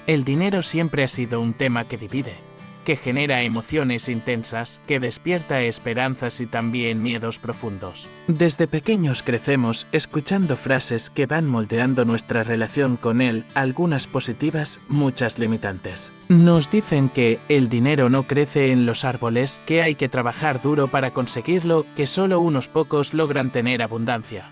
El dinero siempre ha sido un tema que divide, que genera emociones intensas, que despierta esperanzas y también miedos profundos. Desde pequeños crecemos escuchando frases que van moldeando nuestra relación con él, algunas positivas, muchas limitantes. Nos dicen que el dinero no crece en los árboles, que hay que trabajar duro para conseguirlo, que solo unos pocos logran tener abundancia,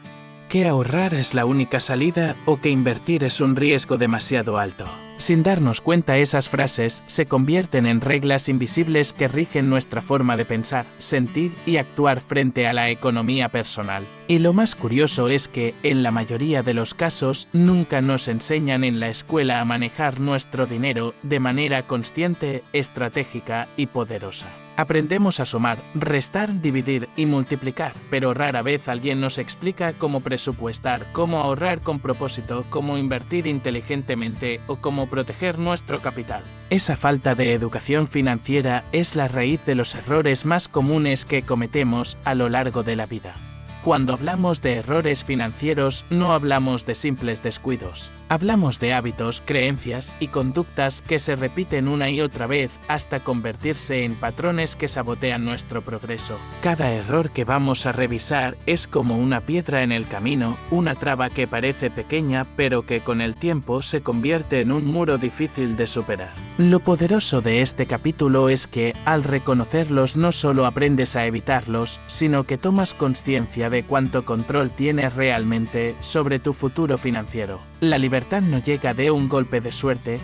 que ahorrar es la única salida o que invertir es un riesgo demasiado alto. Sin darnos cuenta, esas frases se convierten en reglas invisibles que rigen nuestra forma de pensar, sentir y actuar frente a la economía personal. Y lo más curioso es que, en la mayoría de los casos, nunca nos enseñan en la escuela a manejar nuestro dinero de manera consciente, estratégica y poderosa. Aprendemos a sumar, restar, dividir y multiplicar, pero rara vez alguien nos explica cómo presupuestar, cómo ahorrar con propósito, cómo invertir inteligentemente o cómo proteger nuestro capital. Esa falta de educación financiera es la raíz de los errores más comunes que cometemos a lo largo de la vida. Cuando hablamos de errores financieros, no hablamos de simples descuidos. Hablamos de hábitos, creencias y conductas que se repiten una y otra vez hasta convertirse en patrones que sabotean nuestro progreso. Cada error que vamos a revisar es como una piedra en el camino, una traba que parece pequeña pero que con el tiempo se convierte en un muro difícil de superar. Lo poderoso de este capítulo es que, al reconocerlos, no solo aprendes a evitarlos, sino que tomas conciencia de cuánto control tienes realmente sobre tu futuro financiero. La libertad no llega de un golpe de suerte,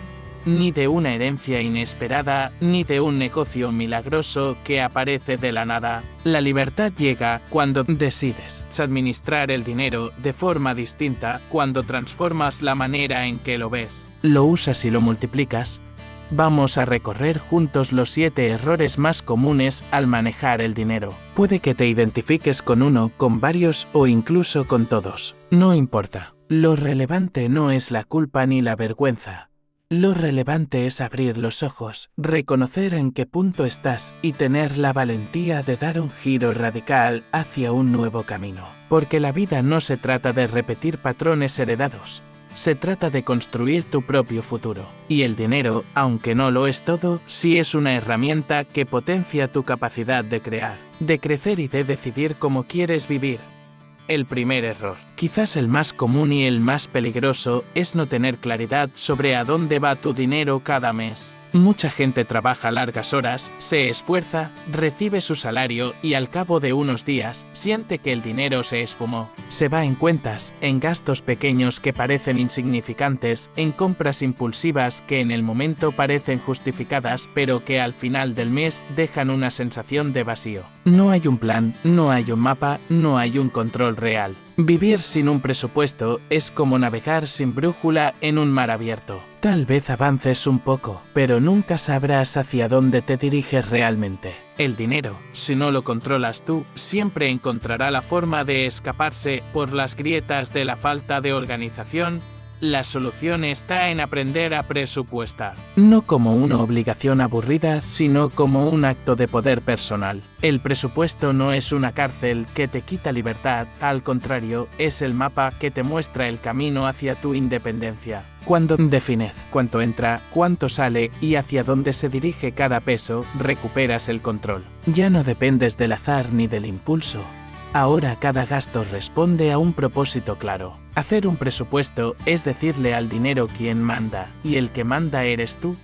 ni de una herencia inesperada, ni de un negocio milagroso que aparece de la nada. La libertad llega cuando decides administrar el dinero de forma distinta, cuando transformas la manera en que lo ves, lo usas y lo multiplicas. Vamos a recorrer juntos los 7 errores más comunes al manejar el dinero. Puede que te identifiques con uno, con varios o incluso con todos. No importa. Lo relevante no es la culpa ni la vergüenza. Lo relevante es abrir los ojos, reconocer en qué punto estás y tener la valentía de dar un giro radical hacia un nuevo camino. Porque la vida no se trata de repetir patrones heredados. Se trata de construir tu propio futuro. Y el dinero, aunque no lo es todo, sí es una herramienta que potencia tu capacidad de crear, de crecer y de decidir cómo quieres vivir. El primer error, quizás el más común y el más peligroso, es no tener claridad sobre a dónde va tu dinero cada mes. Mucha gente trabaja largas horas, se esfuerza, recibe su salario y al cabo de unos días siente que el dinero se esfumó. Se va en cuentas, en gastos pequeños que parecen insignificantes, en compras impulsivas que en el momento parecen justificadas pero que al final del mes dejan una sensación de vacío. No hay un plan, no hay un mapa, no hay un control real. Vivir sin un presupuesto es como navegar sin brújula en un mar abierto. Tal vez avances un poco, pero nunca sabrás hacia dónde te diriges realmente. El dinero, si no lo controlas tú, siempre encontrará la forma de escaparse por las grietas de la falta de organización. La solución está en aprender a presupuestar. No como una obligación aburrida, sino como un acto de poder personal. El presupuesto no es una cárcel que te quita libertad, al contrario, es el mapa que te muestra el camino hacia tu independencia. Cuando defines cuánto entra, cuánto sale y hacia dónde se dirige cada peso, recuperas el control. Ya no dependes del azar ni del impulso. Ahora cada gasto responde a un propósito claro. Hacer un presupuesto es decirle al dinero quién manda, y el que manda eres tú.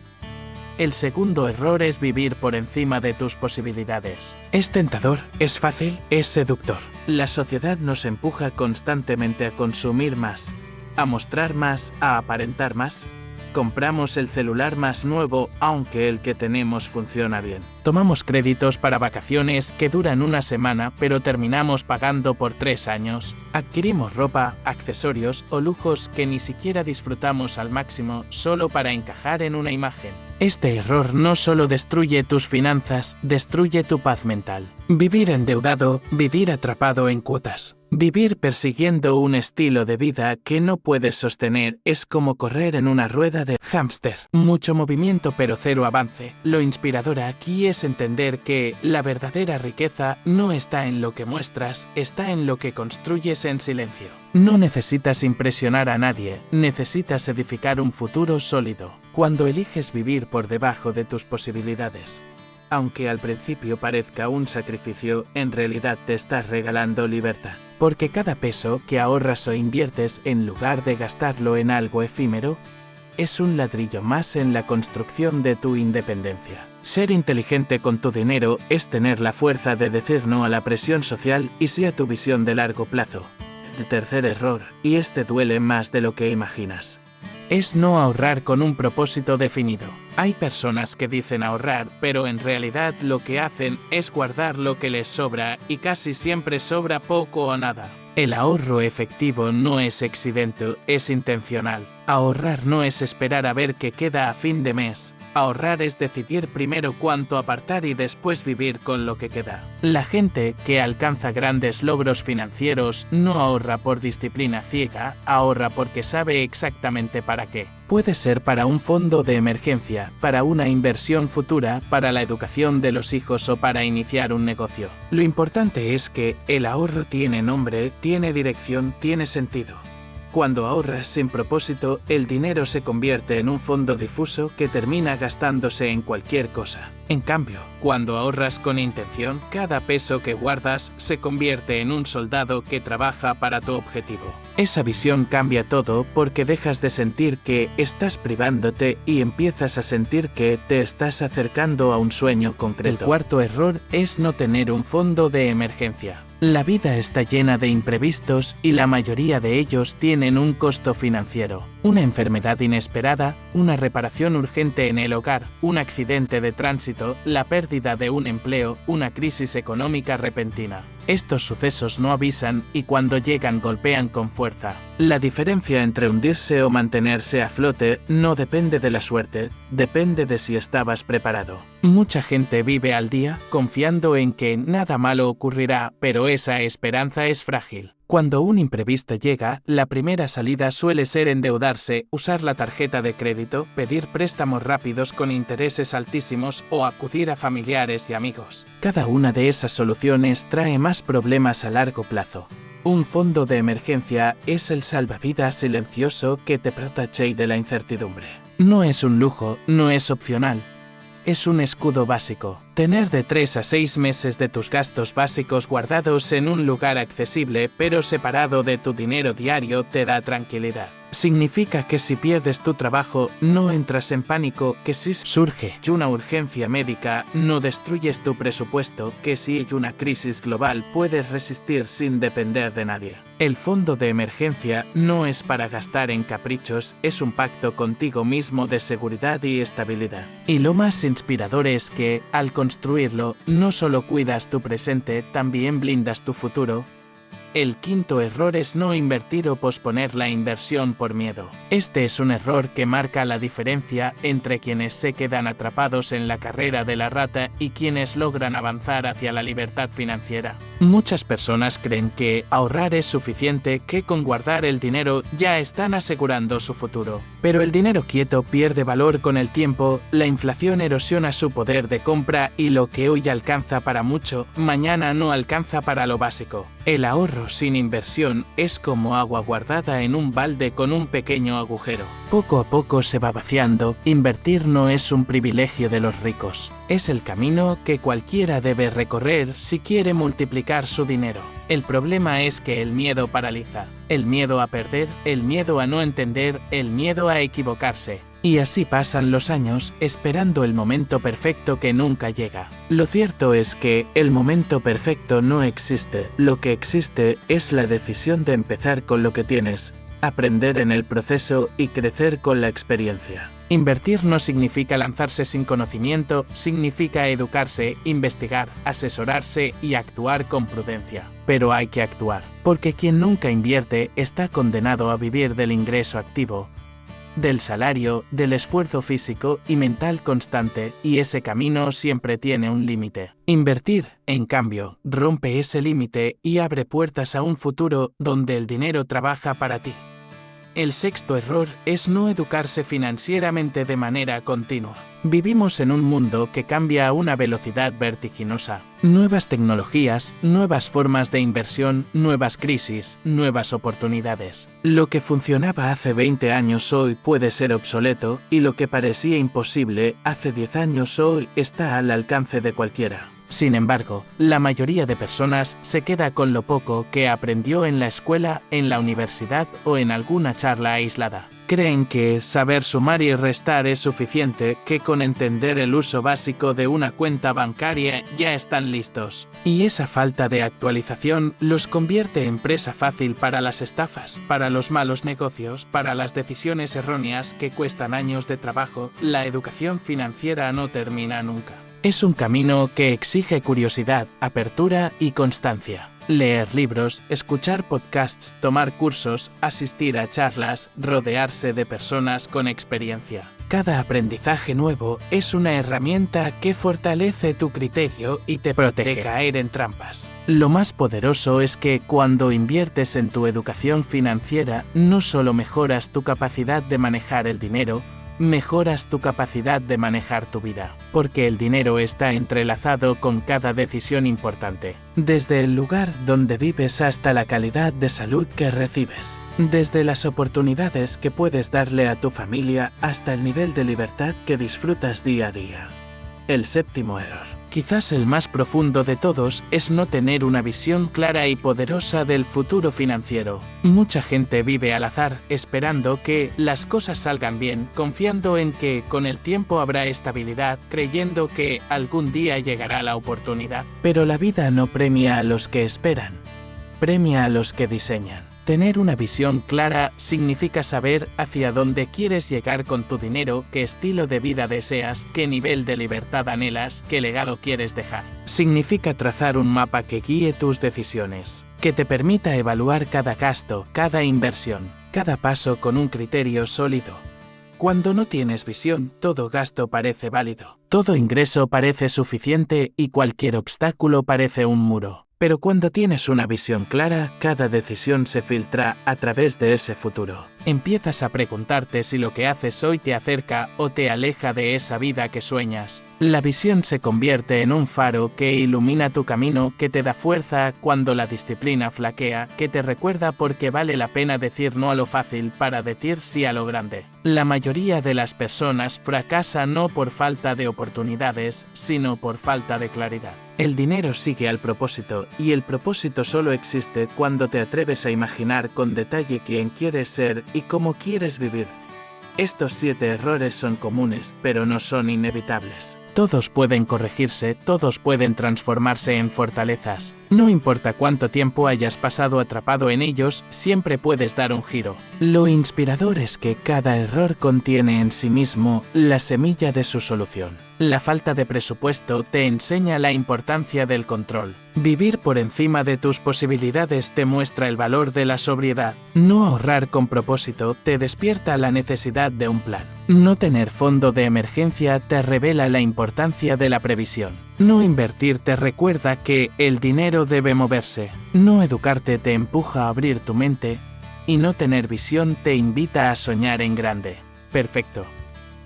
El segundo error es vivir por encima de tus posibilidades. Es tentador, es fácil, es seductor. La sociedad nos empuja constantemente a consumir más, a mostrar más, a aparentar más. Compramos el celular más nuevo, aunque el que tenemos funciona bien. Tomamos créditos para vacaciones que duran una semana, pero terminamos pagando por 3 años. Adquirimos ropa, accesorios o lujos que ni siquiera disfrutamos al máximo solo para encajar en una imagen. Este error no solo destruye tus finanzas, destruye tu paz mental. Vivir endeudado, vivir atrapado en cuotas. Vivir persiguiendo un estilo de vida que no puedes sostener es como correr en una rueda de hámster. Mucho movimiento pero cero avance. Lo inspirador aquí es entender que la verdadera riqueza no está en lo que muestras, está en lo que construyes en silencio. No necesitas impresionar a nadie, necesitas edificar un futuro sólido. cuando eliges vivir por debajo de tus posibilidades. Aunque al principio parezca un sacrificio, en realidad te estás regalando libertad. Porque cada peso que ahorras o inviertes, en lugar de gastarlo en algo efímero, es un ladrillo más en la construcción de tu independencia. Ser inteligente con tu dinero es tener la fuerza de decir no a la presión social y sí a tu visión de largo plazo. El tercer error, y este duele más de lo que imaginas, es no ahorrar con un propósito definido. Hay personas que dicen ahorrar, pero en realidad lo que hacen es guardar lo que les sobra, y casi siempre sobra poco o nada. El ahorro efectivo no es accidente, es intencional. Ahorrar no es esperar a ver qué queda a fin de mes. Ahorrar es decidir primero cuánto apartar y después vivir con lo que queda. La gente que alcanza grandes logros financieros no ahorra por disciplina ciega, ahorra porque sabe exactamente para qué. Puede ser para un fondo de emergencia, para una inversión futura, para la educación de los hijos o para iniciar un negocio. Lo importante es que el ahorro tiene nombre, tiene dirección, tiene sentido. Cuando ahorras sin propósito, el dinero se convierte en un fondo difuso que termina gastándose en cualquier cosa. En cambio, cuando ahorras con intención, cada peso que guardas se convierte en un soldado que trabaja para tu objetivo. Esa visión cambia todo porque dejas de sentir que estás privándote y empiezas a sentir que te estás acercando a un sueño concreto. El cuarto error es no tener un fondo de emergencia. La vida está llena de imprevistos y la mayoría de ellos tienen un costo financiero. Una enfermedad inesperada, una reparación urgente en el hogar, un accidente de tránsito, la pérdida de un empleo, una crisis económica repentina. Estos sucesos no avisan y cuando llegan golpean con fuerza. La diferencia entre hundirse o mantenerse a flote no depende de la suerte, depende de si estabas preparado. Mucha gente vive al día confiando en que nada malo ocurrirá, pero esa esperanza es frágil. Cuando un imprevisto llega, la primera salida suele ser endeudarse, usar la tarjeta de crédito, pedir préstamos rápidos con intereses altísimos o acudir a familiares y amigos. Cada una de esas soluciones trae más problemas a largo plazo. Un fondo de emergencia es el salvavidas silencioso que te protege de la incertidumbre. No es un lujo, no es opcional. Es un escudo básico. Tener de 3 a 6 meses de tus gastos básicos guardados en un lugar accesible pero separado de tu dinero diario te da tranquilidad. Significa que si pierdes tu trabajo, no entras en pánico, que si surge una urgencia médica, no destruyes tu presupuesto, que si hay una crisis global puedes resistir sin depender de nadie. El fondo de emergencia no es para gastar en caprichos, es un pacto contigo mismo de seguridad y estabilidad. Y lo más inspirador es que, al construirlo, no solo cuidas tu presente, también blindas tu futuro. El quinto error es no invertir o posponer la inversión por miedo. Este es un error que marca la diferencia entre quienes se quedan atrapados en la carrera de la rata y quienes logran avanzar hacia la libertad financiera. Muchas personas creen que ahorrar es suficiente, que con guardar el dinero ya están asegurando su futuro. Pero el dinero quieto pierde valor con el tiempo, la inflación erosiona su poder de compra y lo que hoy alcanza para mucho, mañana no alcanza para lo básico. El ahorro sin inversión es como agua guardada en un balde con un pequeño agujero. Poco a poco se va vaciando. Invertir no es un privilegio de los ricos. Es el camino que cualquiera debe recorrer si quiere multiplicar su dinero. El problema es que el miedo paraliza. El miedo a perder, el miedo a no entender, el miedo a equivocarse. Y así pasan los años, esperando el momento perfecto que nunca llega. Lo cierto es que el momento perfecto no existe. Lo que existe es la decisión de empezar con lo que tienes, aprender en el proceso y crecer con la experiencia. Invertir no significa lanzarse sin conocimiento, significa educarse, investigar, asesorarse y actuar con prudencia. Pero hay que actuar, porque quien nunca invierte está condenado a vivir del ingreso activo, del salario, del esfuerzo físico y mental constante, y ese camino siempre tiene un límite. Invertir, en cambio, rompe ese límite y abre puertas a un futuro donde el dinero trabaja para ti. El sexto error es no educarse financieramente de manera continua. Vivimos en un mundo que cambia a una velocidad vertiginosa. Nuevas tecnologías, nuevas formas de inversión, nuevas crisis, nuevas oportunidades. Lo que funcionaba hace 20 años hoy puede ser obsoleto, y lo que parecía imposible hace 10 años hoy está al alcance de cualquiera. Sin embargo, la mayoría de personas se queda con lo poco que aprendió en la escuela, en la universidad o en alguna charla aislada. Creen que saber sumar y restar es suficiente, que con entender el uso básico de una cuenta bancaria ya están listos. Y esa falta de actualización los convierte en presa fácil para las estafas, para los malos negocios, para las decisiones erróneas que cuestan años de trabajo. La educación financiera no termina nunca. Es un camino que exige curiosidad, apertura y constancia. Leer libros, escuchar podcasts, tomar cursos, asistir a charlas, rodearse de personas con experiencia. Cada aprendizaje nuevo es una herramienta que fortalece tu criterio y te protege de caer en trampas. Lo más poderoso es que cuando inviertes en tu educación financiera, no solo mejoras tu capacidad de manejar el dinero, mejoras tu capacidad de manejar tu vida, porque el dinero está entrelazado con cada decisión importante, desde el lugar donde vives hasta la calidad de salud que recibes, desde las oportunidades que puedes darle a tu familia hasta el nivel de libertad que disfrutas día a día. El séptimo error, quizás el más profundo de todos, es no tener una visión clara y poderosa del futuro financiero. Mucha gente vive al azar, esperando que las cosas salgan bien, confiando en que con el tiempo habrá estabilidad, creyendo que algún día llegará la oportunidad. Pero la vida no premia a los que esperan, premia a los que diseñan. Tener una visión clara significa saber hacia dónde quieres llegar con tu dinero, qué estilo de vida deseas, qué nivel de libertad anhelas, qué legado quieres dejar. Significa trazar un mapa que guíe tus decisiones, que te permita evaluar cada gasto, cada inversión, cada paso con un criterio sólido. Cuando no tienes visión, todo gasto parece válido, todo ingreso parece suficiente y cualquier obstáculo parece un muro. Pero cuando tienes una visión clara, cada decisión se filtra a través de ese futuro. Empiezas a preguntarte si lo que haces hoy te acerca o te aleja de esa vida que sueñas. La visión se convierte en un faro que ilumina tu camino, que te da fuerza cuando la disciplina flaquea, que te recuerda por qué vale la pena decir no a lo fácil para decir sí a lo grande. La mayoría de las personas fracasan no por falta de oportunidades, sino por falta de claridad. El dinero sigue al propósito, y el propósito solo existe cuando te atreves a imaginar con detalle quién quieres ser y cómo quieres vivir. Estos 7 errores son comunes, pero no son inevitables. Todos pueden corregirse, todos pueden transformarse en fortalezas. No importa cuánto tiempo hayas pasado atrapado en ellos, siempre puedes dar un giro. Lo inspirador es que cada error contiene en sí mismo la semilla de su solución. La falta de presupuesto te enseña la importancia del control. Vivir por encima de tus posibilidades te muestra el valor de la sobriedad. No ahorrar con propósito te despierta la necesidad de un plan. No tener fondo de emergencia te revela la importancia de la previsión. No invertir te recuerda que el dinero debe moverse. No educarte te empuja a abrir tu mente. Y no tener visión te invita a soñar en grande. Perfecto.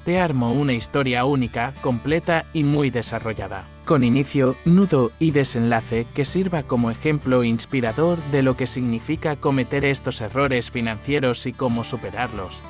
Te armo una historia única, completa y muy desarrollada, con inicio, nudo y desenlace que sirva como ejemplo inspirador de lo que significa cometer estos errores financieros y cómo superarlos.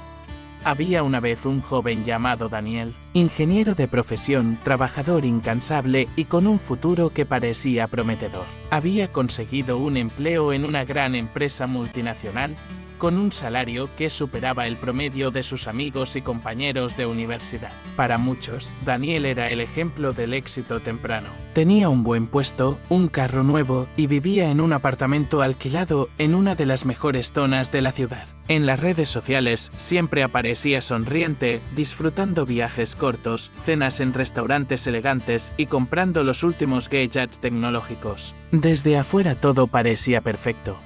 Había una vez un joven llamado Daniel, ingeniero de profesión, trabajador incansable y con un futuro que parecía prometedor. Había conseguido un empleo en una gran empresa multinacional, con un salario que superaba el promedio de sus amigos y compañeros de universidad. Para muchos, Daniel era el ejemplo del éxito temprano. Tenía un buen puesto, un carro nuevo y vivía en un apartamento alquilado en una de las mejores zonas de la ciudad. En las redes sociales siempre aparecía sonriente, disfrutando viajes cortos, cenas en restaurantes elegantes y comprando los últimos gadgets tecnológicos. Desde afuera todo parecía perfecto.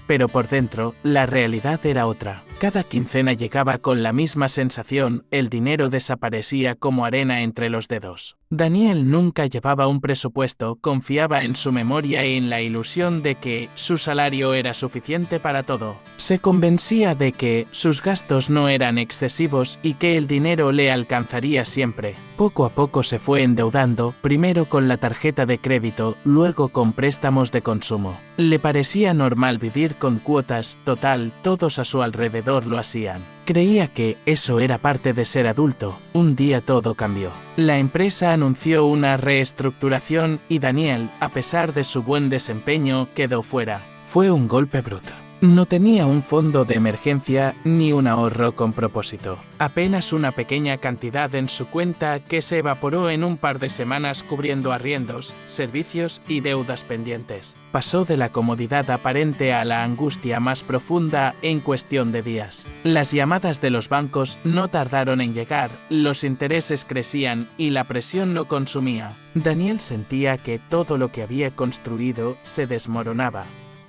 Pero por dentro, la realidad era otra. Cada quincena llegaba con la misma sensación, el dinero desaparecía como arena entre los dedos. Daniel nunca llevaba un presupuesto, confiaba en su memoria y en la ilusión de que su salario era suficiente para todo. Se convencía de que sus gastos no eran excesivos y que el dinero le alcanzaría siempre. Poco a poco se fue endeudando, primero con la tarjeta de crédito, luego con préstamos de consumo. Le parecía normal vivir con cuotas, total, todos a su alrededor lo hacían. Creía que eso era parte de ser adulto. Un día todo cambió. La empresa anunció una reestructuración y Daniel, a pesar de su buen desempeño, quedó fuera. Fue un golpe bruto. No tenía un fondo de emergencia ni un ahorro con propósito. Apenas una pequeña cantidad en su cuenta que se evaporó en un par de semanas cubriendo arriendos, servicios y deudas pendientes. Pasó de la comodidad aparente a la angustia más profunda en cuestión de días. Las llamadas de los bancos no tardaron en llegar, los intereses crecían y la presión lo consumía. Daniel sentía que todo lo que había construido se desmoronaba.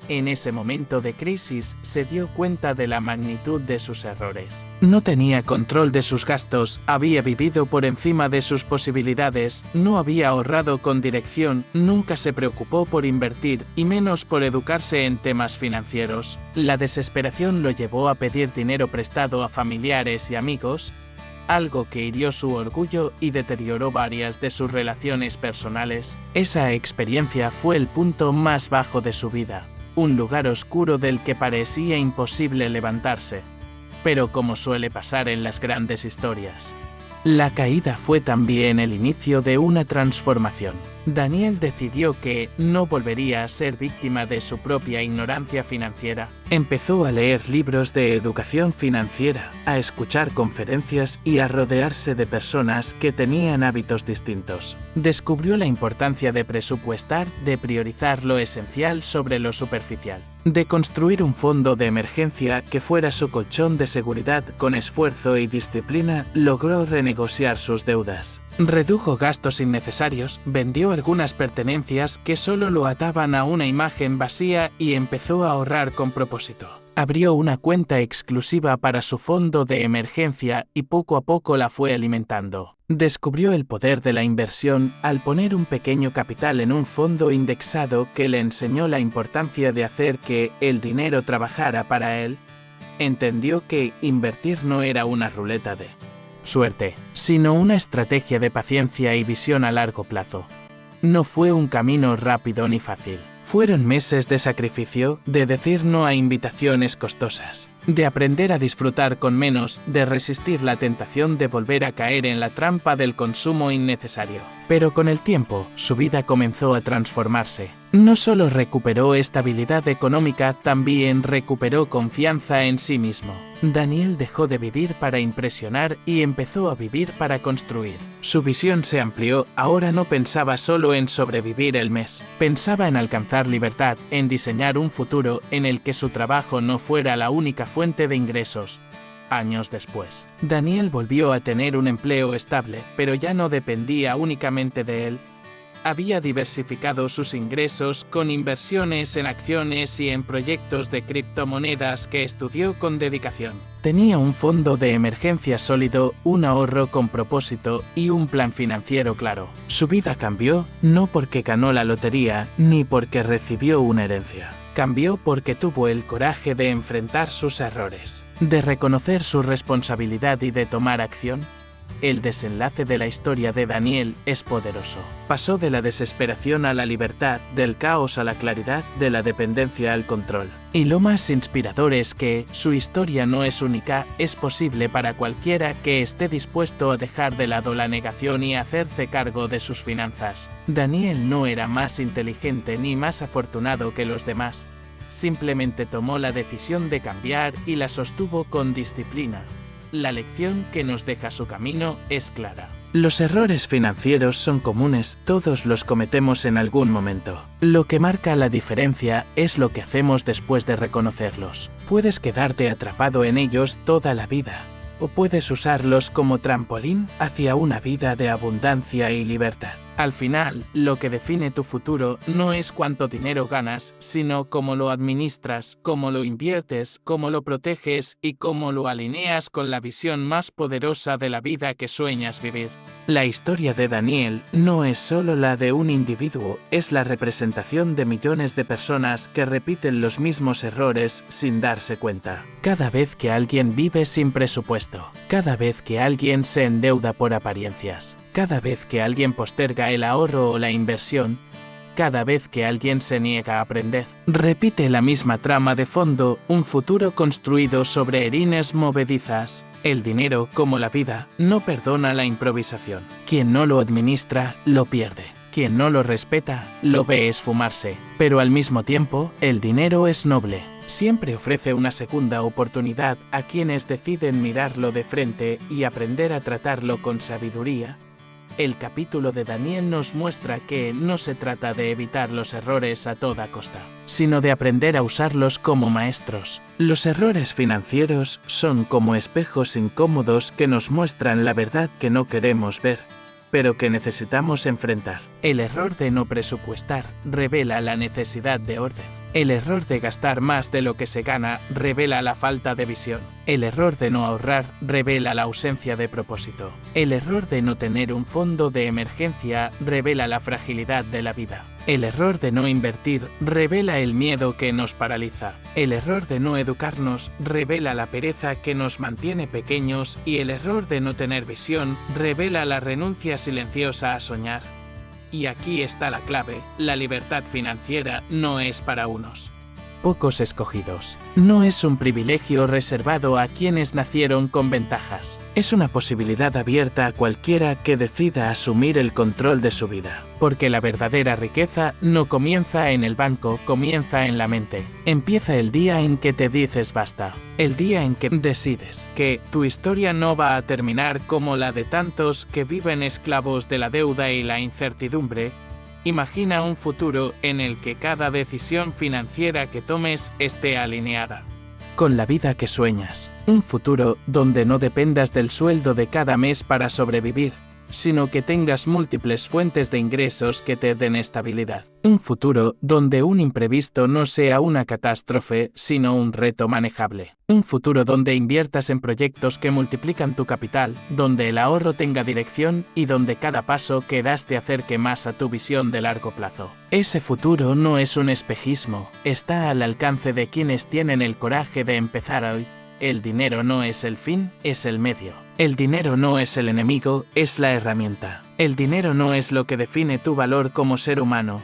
En ese momento de crisis se dio cuenta de la magnitud de sus errores. No tenía control de sus gastos, había vivido por encima de sus posibilidades, no había ahorrado con dirección, nunca se preocupó por invertir y menos por educarse en temas financieros. La desesperación lo llevó a pedir dinero prestado a familiares y amigos, algo que hirió su orgullo y deterioró varias de sus relaciones personales. Esa experiencia fue el punto más bajo de su vida. Un lugar oscuro del que parecía imposible levantarse. Pero como suele pasar en las grandes historias, la caída fue también el inicio de una transformación. Daniel decidió que no volvería a ser víctima de su propia ignorancia financiera. Empezó a leer libros de educación financiera, a escuchar conferencias y a rodearse de personas que tenían hábitos distintos. Descubrió la importancia de presupuestar, de priorizar lo esencial sobre lo superficial, de construir un fondo de emergencia que fuera su colchón de seguridad. Con esfuerzo y disciplina, logró renegociar sus deudas. Redujo gastos innecesarios, vendió algunas pertenencias que solo lo ataban a una imagen vacía y empezó a ahorrar con propósito. Abrió una cuenta exclusiva para su fondo de emergencia y poco a poco la fue alimentando. Descubrió el poder de la inversión al poner un pequeño capital en un fondo indexado que le enseñó la importancia de hacer que el dinero trabajara para él. Entendió que invertir no era una ruleta de suerte, sino una estrategia de paciencia y visión a largo plazo. No fue un camino rápido ni fácil. Fueron meses de sacrificio, de decir no a invitaciones costosas, de aprender a disfrutar con menos, de resistir la tentación de volver a caer en la trampa del consumo innecesario. Pero con el tiempo, su vida comenzó a transformarse. No solo recuperó estabilidad económica, también recuperó confianza en sí mismo. Daniel dejó de vivir para impresionar y empezó a vivir para construir. Su visión se amplió, ahora no pensaba solo en sobrevivir el mes. Pensaba en alcanzar libertad, en diseñar un futuro en el que su trabajo no fuera la única fuente de ingresos. Años después, Daniel volvió a tener un empleo estable, pero ya no dependía únicamente de él. Había diversificado sus ingresos con inversiones en acciones y en proyectos de criptomonedas que estudió con dedicación. Tenía un fondo de emergencia sólido, un ahorro con propósito y un plan financiero claro. Su vida cambió, no porque ganó la lotería, ni porque recibió una herencia. Cambió porque tuvo el coraje de enfrentar sus errores, de reconocer su responsabilidad y de tomar acción. El desenlace de la historia de Daniel es poderoso. Pasó de la desesperación a la libertad, del caos a la claridad, de la dependencia al control. Y lo más inspirador es que su historia no es única, es posible para cualquiera que esté dispuesto a dejar de lado la negación y hacerse cargo de sus finanzas. Daniel no era más inteligente ni más afortunado que los demás. Simplemente tomó la decisión de cambiar y la sostuvo con disciplina. La lección que nos deja su camino es clara. Los errores financieros son comunes, todos los cometemos en algún momento. Lo que marca la diferencia es lo que hacemos después de reconocerlos. Puedes quedarte atrapado en ellos toda la vida, o puedes usarlos como trampolín hacia una vida de abundancia y libertad. Al final, lo que define tu futuro no es cuánto dinero ganas, sino cómo lo administras, cómo lo inviertes, cómo lo proteges y cómo lo alineas con la visión más poderosa de la vida que sueñas vivir. La historia de Daniel no es solo la de un individuo, es la representación de millones de personas que repiten los mismos errores sin darse cuenta. Cada vez que alguien vive sin presupuesto, cada vez que alguien se endeuda por apariencias, cada vez que alguien posterga el ahorro o la inversión, cada vez que alguien se niega a aprender, repite la misma trama de fondo, un futuro construido sobre harines movedizas. El dinero, como la vida, no perdona la improvisación. Quien no lo administra, lo pierde. Quien no lo respeta, lo ve esfumarse. Pero al mismo tiempo, el dinero es noble. Siempre ofrece una segunda oportunidad a quienes deciden mirarlo de frente y aprender a tratarlo con sabiduría. El capítulo de Daniel nos muestra que no se trata de evitar los errores a toda costa, sino de aprender a usarlos como maestros. Los errores financieros son como espejos incómodos que nos muestran la verdad que no queremos ver, pero que necesitamos enfrentar. El error de no presupuestar revela la necesidad de orden. El error de gastar más de lo que se gana revela la falta de visión. El error de no ahorrar revela la ausencia de propósito. El error de no tener un fondo de emergencia revela la fragilidad de la vida. El error de no invertir revela el miedo que nos paraliza. El error de no educarnos revela la pereza que nos mantiene pequeños y el error de no tener visión revela la renuncia silenciosa a soñar. Y aquí está la clave, la libertad financiera no es para unos pocos escogidos. No es un privilegio reservado a quienes nacieron con ventajas. Es una posibilidad abierta a cualquiera que decida asumir el control de su vida. Porque la verdadera riqueza no comienza en el banco, comienza en la mente. Empieza el día en que te dices basta. El día en que decides que tu historia no va a terminar como la de tantos que viven esclavos de la deuda y la incertidumbre. Imagina un futuro en el que cada decisión financiera que tomes esté alineada con la vida que sueñas. Un futuro donde no dependas del sueldo de cada mes para sobrevivir, sino que tengas múltiples fuentes de ingresos que te den estabilidad. Un futuro donde un imprevisto no sea una catástrofe, sino un reto manejable. Un futuro donde inviertas en proyectos que multiplican tu capital, donde el ahorro tenga dirección y donde cada paso que das te acerque más a tu visión de largo plazo. Ese futuro no es un espejismo, está al alcance de quienes tienen el coraje de empezar hoy. El dinero no es el fin, es el medio. El dinero no es el enemigo, es la herramienta. El dinero no es lo que define tu valor como ser humano.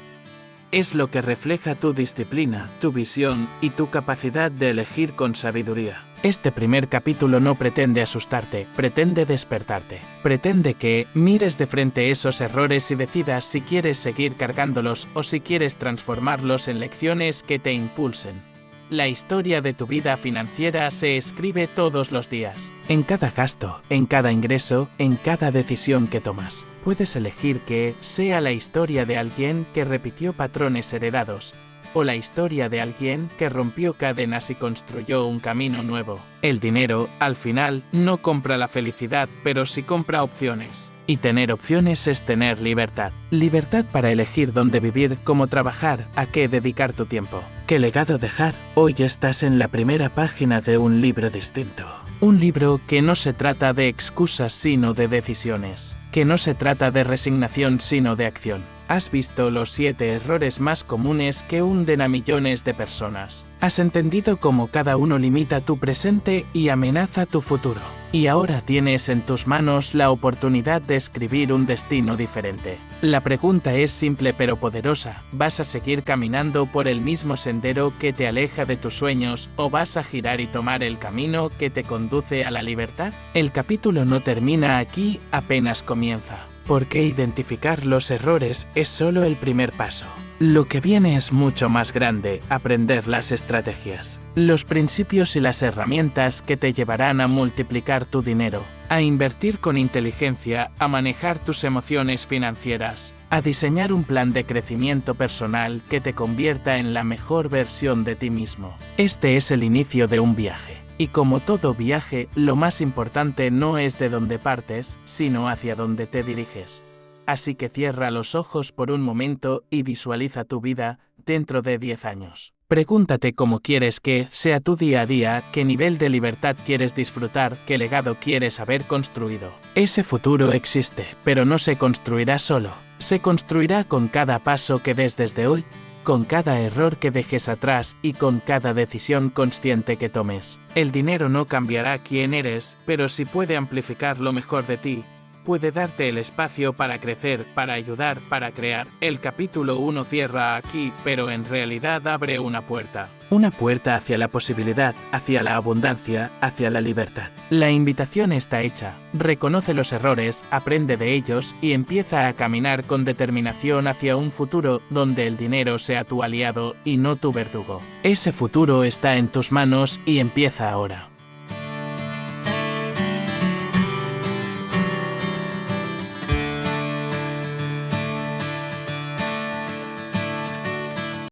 Es lo que refleja tu disciplina, tu visión y tu capacidad de elegir con sabiduría. Este primer capítulo no pretende asustarte, pretende despertarte. Pretende que mires de frente esos errores y decidas si quieres seguir cargándolos o si quieres transformarlos en lecciones que te impulsen. La historia de tu vida financiera se escribe todos los días. En cada gasto, en cada ingreso, en cada decisión que tomas. Puedes elegir que sea la historia de alguien que repitió patrones heredados, o la historia de alguien que rompió cadenas y construyó un camino nuevo. El dinero, al final, no compra la felicidad, pero sí compra opciones. Y tener opciones es tener libertad. Libertad para elegir dónde vivir, cómo trabajar, a qué dedicar tu tiempo. ¿Qué legado dejar? Hoy estás en la primera página de un libro distinto. Un libro que no se trata de excusas sino de decisiones. Que no se trata de resignación sino de acción. Has visto los 7 errores más comunes que hunden a millones de personas. Has entendido cómo cada uno limita tu presente y amenaza tu futuro. Y ahora tienes en tus manos la oportunidad de escribir un destino diferente. La pregunta es simple pero poderosa. ¿Vas a seguir caminando por el mismo sendero que te aleja de tus sueños o vas a girar y tomar el camino que te conduce a la libertad? El capítulo no termina aquí, apenas comienza. Porque identificar los errores es solo el primer paso. Lo que viene es mucho más grande, aprender las estrategias, los principios y las herramientas que te llevarán a multiplicar tu dinero, a invertir con inteligencia, a manejar tus emociones financieras, a diseñar un plan de crecimiento personal que te convierta en la mejor versión de ti mismo. Este es el inicio de un viaje. Y como todo viaje, lo más importante no es de dónde partes, sino hacia dónde te diriges. así que cierra los ojos por un momento y visualiza tu vida dentro de 10 años. Pregúntate cómo quieres que sea tu día a día, qué nivel de libertad quieres disfrutar, qué legado quieres haber construido. Ese futuro existe, pero no se construirá solo. Se construirá con cada paso que des desde hoy, con cada error que dejes atrás y con cada decisión consciente que tomes. El dinero no cambiará quién eres, pero sí puede amplificar lo mejor de ti. Puede darte el espacio para crecer, para ayudar, para crear. El capítulo 1 cierra aquí, pero en realidad abre una puerta. Una puerta hacia la posibilidad, hacia la abundancia, hacia la libertad. La invitación está hecha. Reconoce los errores, aprende de ellos y empieza a caminar con determinación hacia un futuro donde el dinero sea tu aliado y no tu verdugo. Ese futuro está en tus manos y empieza ahora.